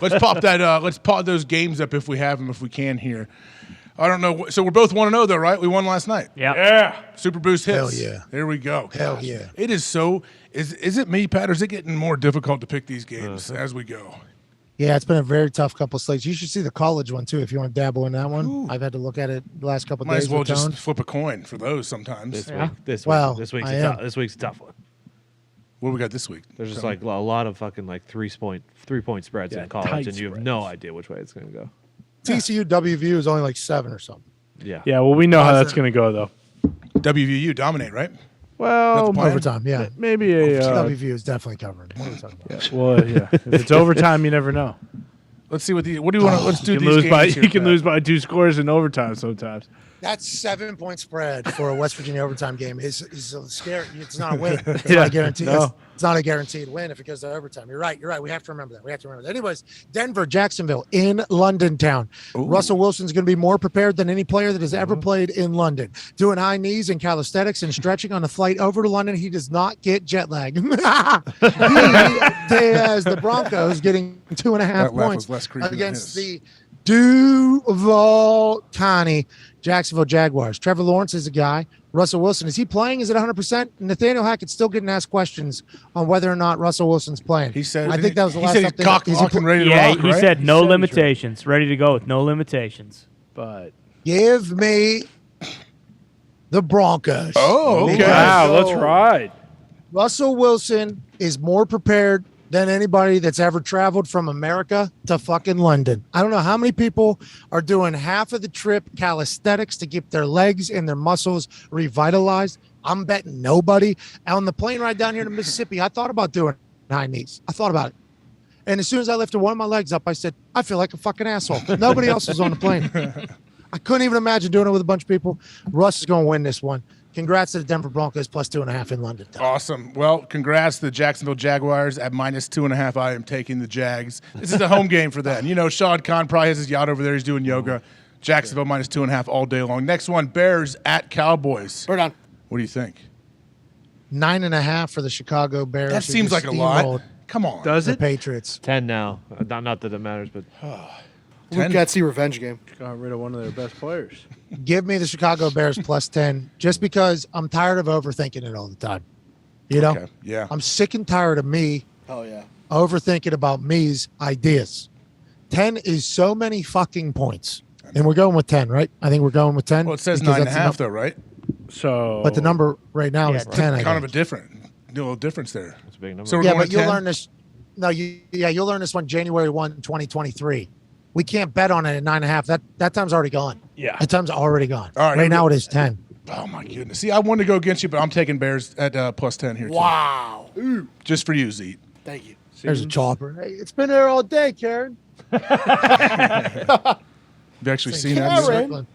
Let's pop that. Let's pop those games up if we have them, if we can here. I don't know. So we're both 1-0 though, right? We won last night. Yeah. Super Boost hits. Hell yeah. There we go. Hell yeah. It is so. Is it me, Pat, or is it getting more difficult to pick these games as we go? Yeah, it's been a very tough couple of slates. You should see the college one too if you want to dabble in that one. Ooh. I've had to look at it the last couple of Might days. as well just flip a coin for those sometimes. This week's a tough one. What we got this week? There's just like a lot of fucking like 3-point spreads in college, and you have no idea which way it's going to go. TCU WVU is only like 7 or something. Yeah. Yeah, well, we know how that's going to go, though. WVU dominate, right? Well, overtime, yeah. Maybe a WVU is definitely covering. What are we talking about? Well, yeah. If it's overtime, you never know. Let's see what do you want to? Let's do You these games here, you can Pat. lose by 2 scores in overtime sometimes. That 7-point spread for a West Virginia overtime game is scary. It's not a win. It's Yeah, not a guarantee. no. It's not a guaranteed win if it goes to overtime. You're right. We have to remember that. Anyways, Denver, Jacksonville in London town. Ooh. Russell Wilson's going to be more prepared than any player that has ever played in London. Doing high knees and calisthenics and stretching on the flight over to London. He does not get jet lag. He has the Broncos getting 2.5 points against the Duval County Jacksonville Jaguars. Trevor Lawrence is a guy. Russell Wilson, is he playing? Is it 100%? Nathaniel Hackett's still getting asked questions on whether or not Russell Wilson's playing. He said, I think that was the last he said he's cocked and ready to rock, he right? said no limitations. Ready to go with no limitations. But give me the Broncos. Oh, okay. wow, let's ride. Russell Wilson is more prepared than anybody that's ever traveled from America to fucking London. I don't know how many people are doing half of the trip calisthenics to keep their legs and their muscles revitalized. I'm betting nobody. On the plane ride down here to Mississippi, I thought about doing high knees. I thought about it. And as soon as I lifted one of my legs up, I said, I feel like a fucking asshole. Nobody else was on the plane. I couldn't even imagine doing it with a bunch of people. Russ is going to win this one. Congrats to the Denver Broncos plus 2.5 in London. Awesome. Well, congrats to the Jacksonville Jaguars at minus 2.5. I am taking the Jags. This is a home game for them. You know, Shad Khan probably has his yacht over there. He's doing yoga. Jacksonville minus 2.5 all day long. Next one, Bears at Cowboys. We're done. What do you think? 9.5 for the Chicago Bears. That seems like a lot. Come on. Does The it? Patriots. 10 now. Not that it matters, but Luke Getsy revenge game. Got rid of one of their best players. Give me the Chicago Bears plus 10 just because I'm tired of overthinking it all the time. You know? Okay. Yeah. I'm sick and tired of me Oh, yeah. overthinking about me's ideas. 10 is so many fucking points. And we're going with 10, right? I think we're going with 10. Well, it says because 9.5 though, right? So, But the number right now is 10. I Kind of think. a little difference there. it's a big number. So we're Yeah, going but with you'll 10? learn this. No, you'll learn this one January 1, 2023. We can't bet on it at 9.5. That time's already gone. Yeah. That time's already gone. All right, Right now it is 10. Oh, my goodness. See, I wanted to go against you, but I'm taking Bears at plus 10 here, too. Wow. Just for you, Zeke. Thank you. There's a chopper. Hey, it's been there all day, Karen. Have you actually seen that? Karen.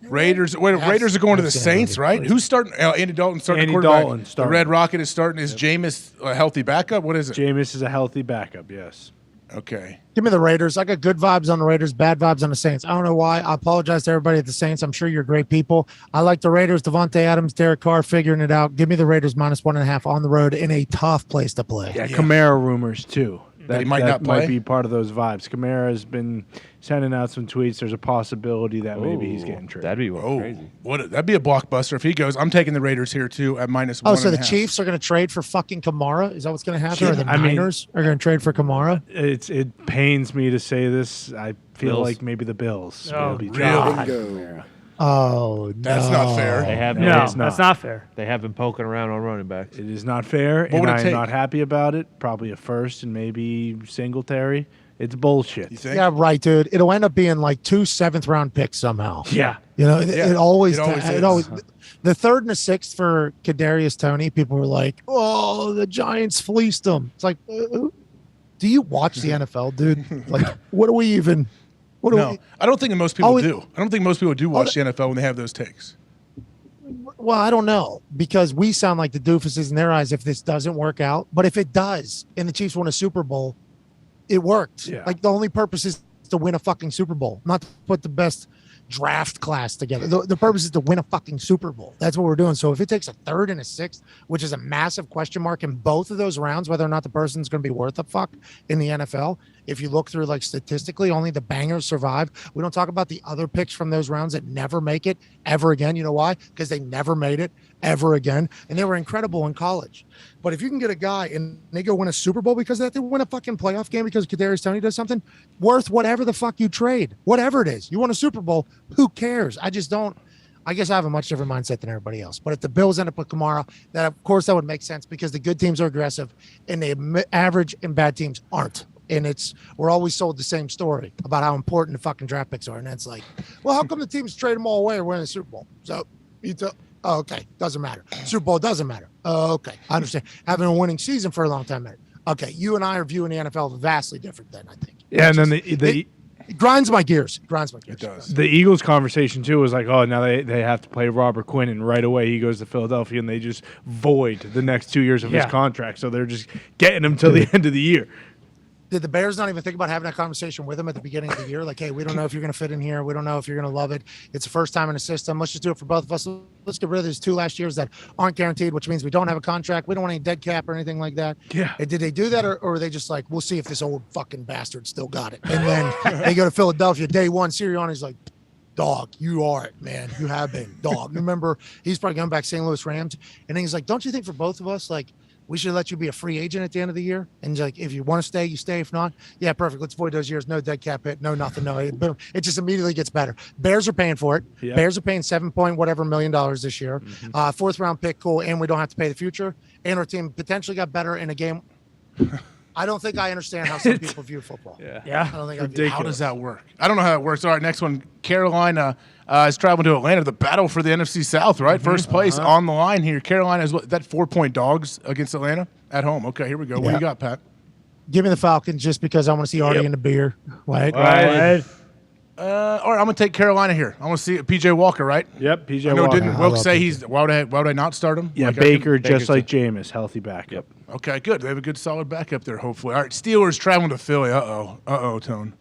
Raiders. Wait, Raiders are going to the Saints, right? Who's starting? Andy Dalton starting Andy quarterback. Dalton The starting. Red Rocket is starting. Is Jameis a healthy backup? What is it? Jameis is a healthy backup, yes. Okay. Give me the Raiders. I got good vibes on the Raiders, bad vibes on the Saints. I don't know why. I apologize to everybody at the Saints. I'm sure you're great people. I like the Raiders. Devontae Adams, Derek Carr figuring it out. Give me the Raiders minus 1.5 on the road in a tough place to play. Yeah, Kamara rumors, too. That he might not play? might be part of those vibes. Kamara has been sending out some tweets. There's a possibility that maybe he's getting traded. That'd be Oh, crazy. that'd be a blockbuster if he goes. I'm taking the Raiders here too at minus 1.5. Oh, so the Chiefs are going to trade for fucking Kamara? Is that what's going to happen? Or the I mean- Niners are going to trade for Kamara? It pains me to say this. I feel Bills. like maybe the Bills Oh, will be really? trading Bingo. Kamara. Oh, That's no. not fair. They have No, it's not. that's not fair. They have been poking around on running backs. It is not fair, would and it I'm take? not happy about it. Probably a first and maybe Singletary. It's bullshit. You think? Yeah, right, dude. It'll end up being like 2 7th-round picks somehow. Yeah. You know, Yeah, it always, it always it is. always, the 3rd and the 6th for Kadarius Toney, people were like, "Oh, the Giants fleeced them." It's like, do you watch the NFL, dude? Like, what do we even? What do No, I don't think most people Oh, it- do. I don't think most people do watch the NFL when they have those takes. Well, I don't know because we sound like the doofuses in their eyes if this doesn't work out. But if it does, and the Chiefs win a Super Bowl, it worked. Yeah. Like the only purpose is to win a fucking Super Bowl, not to put the best draft class together. The purpose is to win a fucking Super Bowl. That's what we're doing. So if it takes a third and a sixth, which is a massive question mark in both of those rounds, whether or not the person's going to be worth a fuck in the NFL, if you look through like statistically, only the bangers survive. We don't talk about the other picks from those rounds that never make it ever again. You know why? Because they never made it ever again. And they were incredible in college. But if you can get a guy and they go win a Super Bowl because of that, they win a fucking playoff game because Kadarius Toney does something worth whatever the fuck you trade, whatever it is. You won a Super Bowl, who cares? I guess I have a much different mindset than everybody else. But if the Bills end up with Kamara, then of course that would make sense because the good teams are aggressive and the average and bad teams aren't. And we're always sold the same story about how important the fucking draft picks are. And it's like, well, how come the teams trade them all away or win the Super Bowl? So okay, doesn't matter. Super Bowl doesn't matter. Okay, I understand. Having a winning season for a long time matters. Okay, you and I are viewing the NFL vastly different then, I think. Yeah, and then it grinds my gears. It does. The Eagles conversation too was like, oh, now they have to play Robert Quinn, and right away he goes to Philadelphia, and they just void the next 2 years of his contract, so they're just getting him till the end of the year. Did the Bears not even think about having that conversation with him at the beginning of the year? Like, hey, we don't know if you're going to fit in here. We don't know if you're going to love it. It's the first time in the system. Let's just do it for both of us. Let's get rid of these 2 last years that aren't guaranteed, which means we don't have a contract. We don't want any dead cap or anything like that. Yeah. And did they do that, or were they just like, we'll see if this old fucking bastard still got it? And then they go to Philadelphia day one. Sirianni's like, dog, you are it, man. You have been, dog. Remember, he's probably going back to St. Louis Rams. And then he's like, don't you think for both of us, like, we should let you be a free agent at the end of the year. And like, if you want to stay, you stay. If not, yeah, perfect. Let's avoid those years. No dead cap hit. No nothing. No, boom. It just immediately gets better. Bears are paying for it. Yep. Bears are paying $7 million this year. Mm-hmm. Fourth round pick, cool. And we don't have to pay the future. And our team potentially got better in a game. I don't think I understand how some people view football. Yeah. I don't think How does that work? I don't know how that works. All right, next one. Carolina is traveling to Atlanta. The battle for the NFC South, right? First place on the line here. Carolina is that 4-point dogs against Atlanta at home. Okay, here we go. What do you got, Pat? Give me the Falcons just because I want to see Artie in the beer. Right. All right, I'm gonna take Carolina here. I want to see PJ Walker, right? Yep, PJ No, Walker. didn't Wilk say he's? Why would I not start him? Yeah, Like, Baker, just like Jameis, healthy backup. Yep. Okay, good. They have a good, solid backup there. Hopefully. All right, Steelers traveling to Philly. Tone.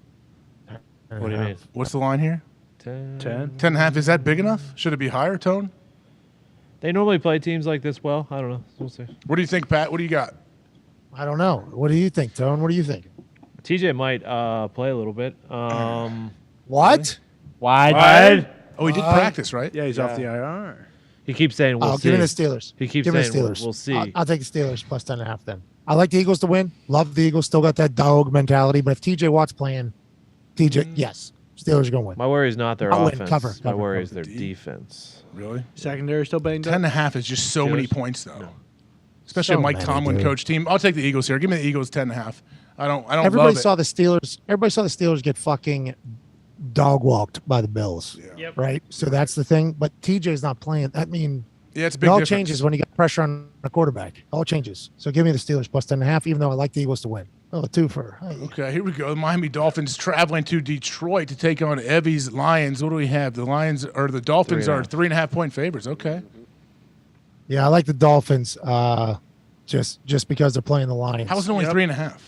What do you mean? What's the line here? 10. 10.5. Is that big enough? Should it be higher, Tone? They normally play teams like this well. I don't know. We'll see. What do you think, Pat? What do you got? I don't know. What do you think, Tone? What do you think? TJ might play a little bit. What? Wide. Oh, he did practice, right? Yeah, he's off the IR. He keeps saying we'll see. Give me the Steelers. He keeps Give me saying the Steelers. we'll see. I'll take the Steelers plus 10.5 then. I like the Eagles to win. Love the Eagles. Still got that dog mentality. But if TJ Watt's playing, yes, Steelers are going to win. My worry is not their I'll win. offense. Cover. My worry is their defense. Really? Secondary still banged up. 10.5 is just so many points, though. No. Especially So a Mike many, Tomlin dude. coach team. I'll take the Eagles here. Give me the Eagles 10.5. I don't Everybody love saw it. the Steelers. Everybody saw the Steelers get fucking dog walked by the Bills. Yeah. Yep. Right. So that's the thing. But TJ's not playing. I mean, Yeah, it's a it big all difference. changes when you got pressure on a quarterback. It all changes. So give me the Steelers plus 10.5, even though I like the Eagles to win. Oh, 2 for. Hey. Okay, here we go. The Miami Dolphins traveling to Detroit to take on Evie's Lions. What do we have? The Dolphins are 3.5 point favorites. Okay. Yeah, I like the Dolphins. Just because they're playing the Lions. How is it only 3.5?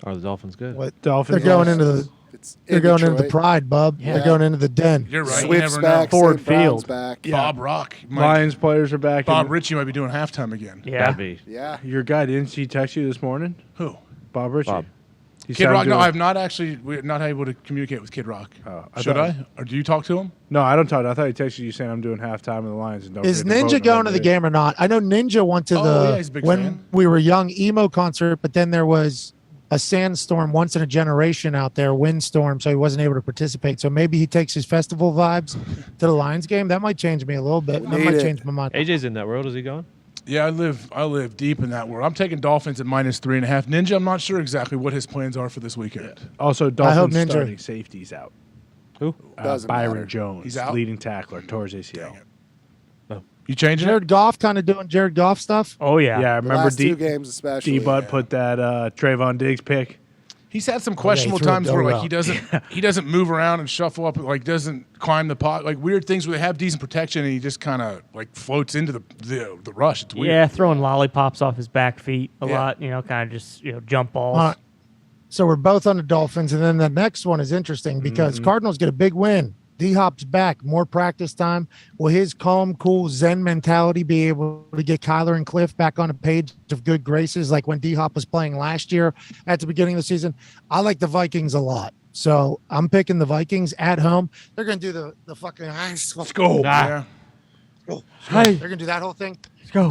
Are the Dolphins good? What? Dolphins. They're going into the. It's They're in going into the Detroit. pride, bub. Yeah. They're going into the den. You're right. You Swift's never know. back. Ford St. Brown's Field. back. Bob Rock. Lions players are back. Bob in- Ritchie might be doing halftime again. Yeah. That'd be. Yeah. Your guy, didn't he text you this morning? Who? Bob Ritchie. Bob. He Kid said I'm Rock? No, doing- I've not actually. We're not able to communicate with Kid Rock. I Should thought- I? Or do you talk to him? No, I don't talk. I thought he texted you saying I'm doing halftime in the Lions. And don't Is forget to vote Ninja going to the November game or not? I know Ninja went to Oh, yeah, he's a big when fan. we were young emo concert, but then there was a sandstorm once in a generation out there, windstorm, so he wasn't able to participate. So maybe he takes his festival vibes to the Lions game. That might change me a little bit. That need might it. change my mind. AJ's in that world. Is he going? Yeah, I live deep in that world. I'm taking Dolphins at -3.5. Ninja, I'm not sure exactly what his plans are for this weekend. Also, hope Dolphins Ninja- starting safeties out. Who? Doesn't Byron matter. Jones, He's out? leading tackler, towards ACL. Dang it. You changing it? Jared Goff kind of doing Jared Goff stuff. Oh yeah. Yeah, I The remember last 2 D. games especially. Bud yeah. put that Trayvon Diggs pick. He's had some questionable threw a times where go like he doesn't move around and shuffle up, like doesn't climb the pot, like weird things where they have decent protection and he just kind of like floats into the rush. It's weird. Yeah, throwing lollipops off his back feet a Yeah. lot. Kind of just jump balls. So we're both on the Dolphins. And then the next one is interesting because Cardinals get a big win. D-Hop's back, more practice time. Will his calm, cool, zen mentality be able to get Kyler and Cliff back on a page of good graces like when D-Hop was playing last year at the beginning of the season? I like the Vikings a lot. So I'm picking the Vikings at home. They're going to do the fucking let's go. Yeah. They're going to do that whole thing. Let's go.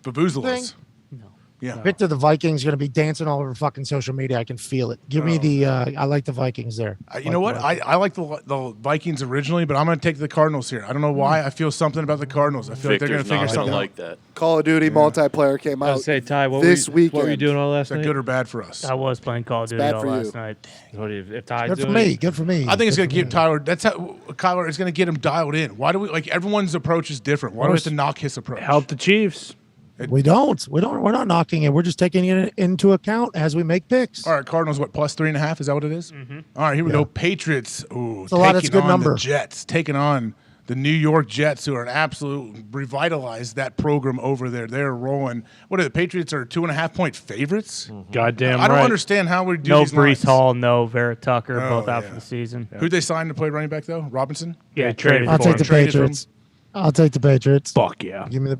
Baboozle us. Yeah. Victor, the Vikings going to be dancing all over fucking social media. I can feel it. Give me the. I like the Vikings there. You know what? I like the Vikings originally, but I'm going to take the Cardinals here. I don't know why. I feel something about the Cardinals. I feel like they're going to figure something out. like that. Call of Duty multiplayer came I out was say, Ty, this weekend. what were you doing all last Is that night? good or bad for us? I was playing Call of Duty bad all for you. last night. If Ty's Good for doing me. it, Good for me. I think it's Good going to for keep me. Tyler. That's how Kyler is going to get him dialed in. Why do we like everyone's approach is different? Why do we have to knock his approach? Help the Chiefs. We don't. We're not knocking it. We're just taking it into account as we make picks. All right, Cardinals, what, plus 3.5? Is that what it is? All right, here we go. Patriots. Ooh, a lot. That's a taking good on number. the Jets. Taking on the New York Jets, who are an absolute revitalized that program over there. They're rolling. What are the Patriots are 2.5-point favorites? Goddamn I don't right. understand how we do No these Brees lines. Hall, no Vera Tucker, both out yeah. for the season. Who'd they sign to play running back, though? Robinson? Yeah, traded traded I'll for take him. the Traded for him. Patriots. I'll take the Patriots. Fuck yeah. Give me the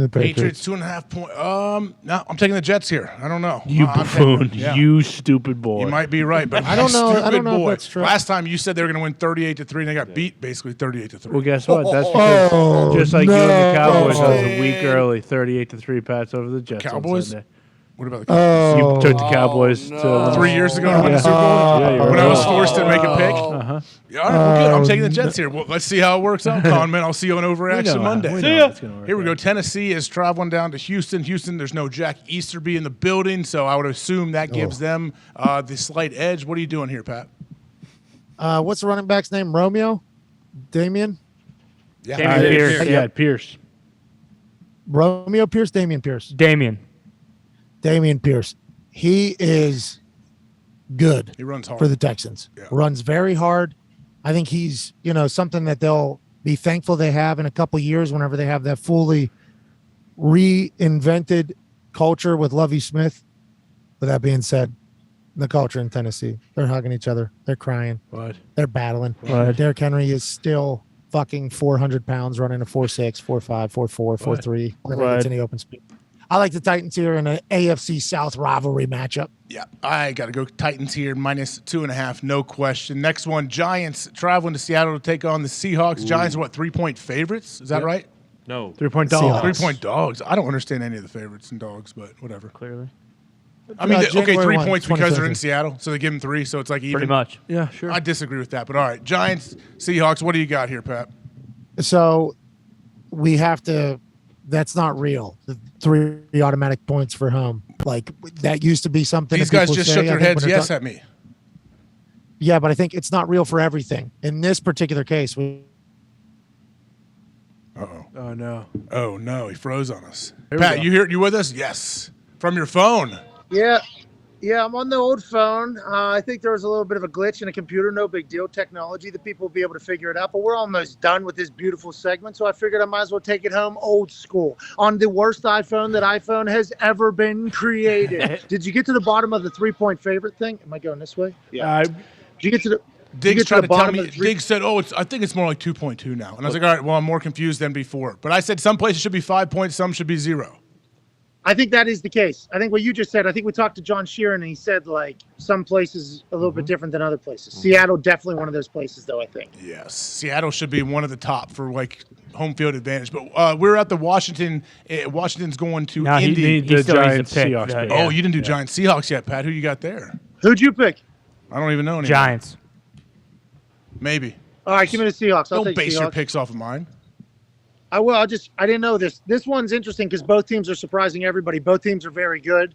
Patriots, Patriots. 2.5 point. No, I'm taking the Jets here. I don't know. You I'm taking- buffoon. yeah. You stupid boy. You might be right, but I don't know. I stupid don't know if boy. that's true. Last time you said they were going to win 38-3, and they got beat basically 38-3. Well, guess what? That's because just like you and the Cowboys, I was a week no. early, 38-3 Pats over the Jets. on Cowboys? Sunday. What about the Cowboys? You took the Cowboys to 3 years ago to win the Super Bowl? Yeah, you're When I was right. forced to make a pick? Uh-huh. Yeah, all right, well, good. I'm taking the Jets here. Well, let's see how it works out, Conman. I'll see you on Overreaction Monday. We know it's gonna work Here we go. out. Tennessee is traveling down to Houston. Houston, there's no Jack Easterby in the building, so I would assume that gives them the slight edge. What are you doing here, Pat? What's the running back's name? Romeo? Damien? Yeah. Damian Pierce. Yeah, Pierce. Romeo Pierce? Damien Pierce. Damien. Damien Pierce. He is good He runs hard. for the Texans. Yeah. Runs very hard. I think he's, something that they'll be thankful they have in a couple years whenever they have that fully reinvented culture with Lovie Smith. With that being said, the culture in Tennessee, they're hugging each other. They're crying. What? They're battling. What? Derrick Henry is still fucking 400 pounds running a 4.6, 4.5, 4.4, 4.3 whenever he gets in the open speed. I like the Titans here in an AFC South rivalry matchup. Yeah, I got to go Titans here, minus 2.5, no question. Next one, Giants traveling to Seattle to take on the Seahawks. Giants are what, 3-point favorites? Is that right? no. 3-point Seahawks. dogs. 3-point dogs. I don't understand any of the favorites and dogs, but whatever. Clearly. I mean, okay, January 3 1, points because they're in 2017. Seattle, so they give them 3, so it's like even. Pretty much. Yeah, sure. I disagree with that, but all right. Giants, Seahawks, what do you got here, Pat? So we have to. That's not real. The 3 automatic points for home. Like that used to be something. These that guys people just say, shook I their think, heads when they're yes talk- at me. Yeah, but I think it's not real for everything. In this particular case, Oh, no. Oh, no, he froze on us. we Pat, go. you with us? Yes. From your phone. Yeah, I'm on the old phone. I think there was a little bit of a glitch in a computer. No big deal. Technology, the people will be able to figure it out. But we're almost done with this beautiful segment, so I figured I might as well take it home old school on the worst iPhone that iPhone has ever been created. Did you get to the bottom of the 3-point favorite thing? Am I going this way? Yeah. Did you get to the? Diggs get to tried the to tell bottom me. of the three- Diggs said, I think it's more like 2.2 now. And I was like, all right, well, I'm more confused than before. But I said some places should be 5 points, some should be 0. I think that is the case. I think what you just said. I think we talked to John Sheeran, and he said like some places a little bit different than other places. Seattle definitely one of those places, though. I think. Yes. Seattle should be one of the top for like home field advantage. But we're at the Washington. Washington's going to No, Indy. he The still needs Giants, to pick. Seahawks pick. Oh, you didn't do Giants Seahawks yet, Pat. Who you got there? Who'd you pick? I don't even know anymore. Giants. Maybe. All right, give me the Seahawks. I'll Don't take base Seahawks. your picks off of mine. I will. I didn't know this. This one's interesting because both teams are surprising everybody. Both teams are very good.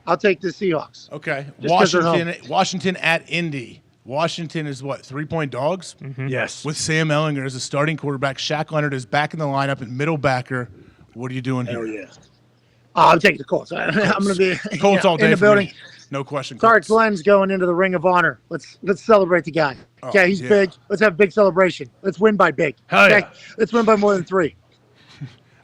I'll take the Seahawks. Okay. Just 'cause they're Washington at Indy. Washington is what, 3-point dogs? Yes. With Sam Ellinger as a starting quarterback. Shaq Leonard is back in the lineup and middle backer. What are you doing here? yeah. I'm taking the Colts. I'm going to be Colts all day in the for building. me. No question. Sorry, Colts. Glenn's going into the Ring of Honor. Let's celebrate the guy. Okay, he's yeah. big. Let's have a big celebration. Let's win by big. Hell okay? yeah. Let's win by more than 3.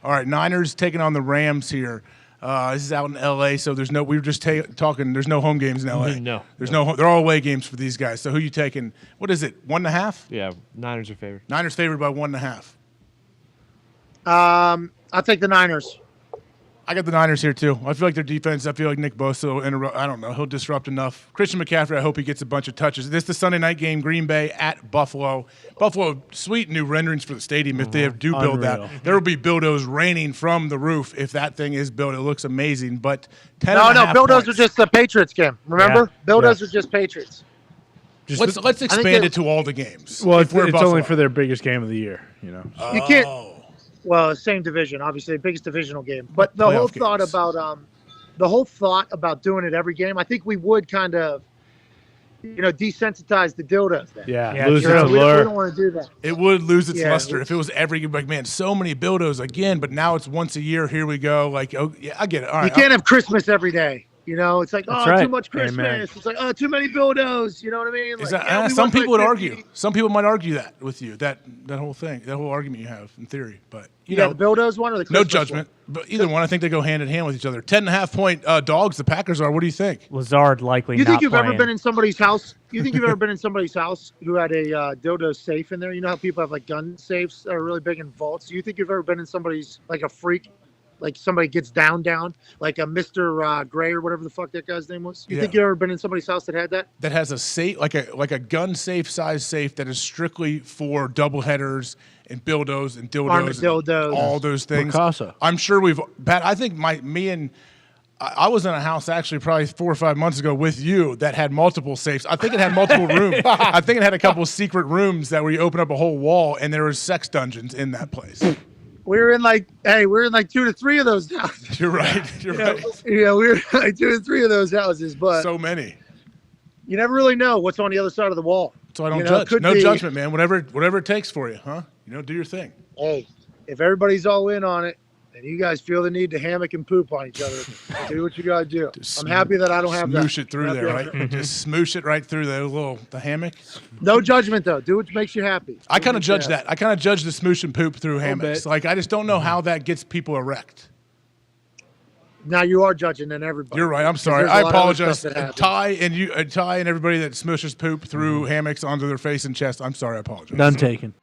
All right, Niners taking on the Rams here. This is out in L.A., so there's no. We were just talking. There's no home games in L.A. No. There's no. They're all away games for these guys. So who you taking? What is it? 1.5? Yeah, Niners are favored. Niners favored by 1.5. I'll take the Niners. I got the Niners here too. I feel like their defense. I feel like Nick Bosa will interrupt. I don't know. He'll disrupt enough. Christian McCaffrey. I hope he gets a bunch of touches. This is the Sunday night game. Green Bay at Buffalo. Buffalo. Sweet new renderings for the stadium. If they do build that, there will be Bildos raining from the roof. If that thing is built, it looks amazing. But 10. No, Bildos points. are just the Patriots game. Remember, Bildos are just Patriots. Let's expand it to all the games. Well, if it's we're only Buffalo. for their biggest game of the year. You know. You can't. Well, same division, obviously, the biggest divisional game. But the whole thought about doing it every game, I think we would kind of, desensitize the dildos. Then. Yeah, lose its we allure. don't want to do that. It would lose its luster if it was every like, man, so many Bildos again, but now it's once a year. Here we go. Like, oh yeah, I get it. All right, you can't have Christmas every day. It's like, right. too much Christmas. Amen. It's like, too many Bildos. You know what I mean? Like, some people would argue. Some people might argue that with you, that whole thing, that whole argument you have in theory. But you know, the Bildos one or the Christmas no judgment. one? But either one, I think they go hand in hand with each other. 10.5 point dogs. The Packers are. What do you think? Lazard likely. You think not you've playing. ever been in somebody's house? You think you've ever been in somebody's house who had a dildo safe in there? You know how people have like gun safes that are really big in vaults. Do you think you've ever been in somebody's, like a freak, like somebody gets down, like a Mr. Gray or whatever the fuck that guy's name was? You think you've ever been in somebody's house that had that? That has a safe, like a gun safe size safe that is strictly for double headers and dildos and dildos, Armadillos. and all those things. Mikasa. I'm sure Pat. I think I was in a house actually probably 4 or 5 months ago with you that had multiple safes. I think it had multiple rooms. I think it had a couple of secret rooms that where you open up a whole wall and there was sex dungeons in that place. We're in like 2 to 3 of those houses. You're right. You're right. Yeah, we're in like 2 to 3 of those houses, but So many. you never really know what's on the other side of the wall. So I don't You know, judge. could No be- judgment, man. Whatever it takes for you, huh? Do your thing. Hey, if everybody's all in on it, and you guys feel the need to hammock and poop on each other, do what you gotta do. I'm happy that I don't have that. Smoosh it through there, right? Just smoosh it right through the hammock. No judgment though. Do what makes you happy. I kind of judge that. I kind of judge the smoosh and poop through hammocks. Like I just don't know how that gets people erect. Now you are judging and everybody. You're right. I'm 'Cause sorry. there's a I lot of other apologize. stuff that happens. Ty and everybody that smooshes poop through hammocks onto their face and chest. I'm sorry. I apologize. None taken.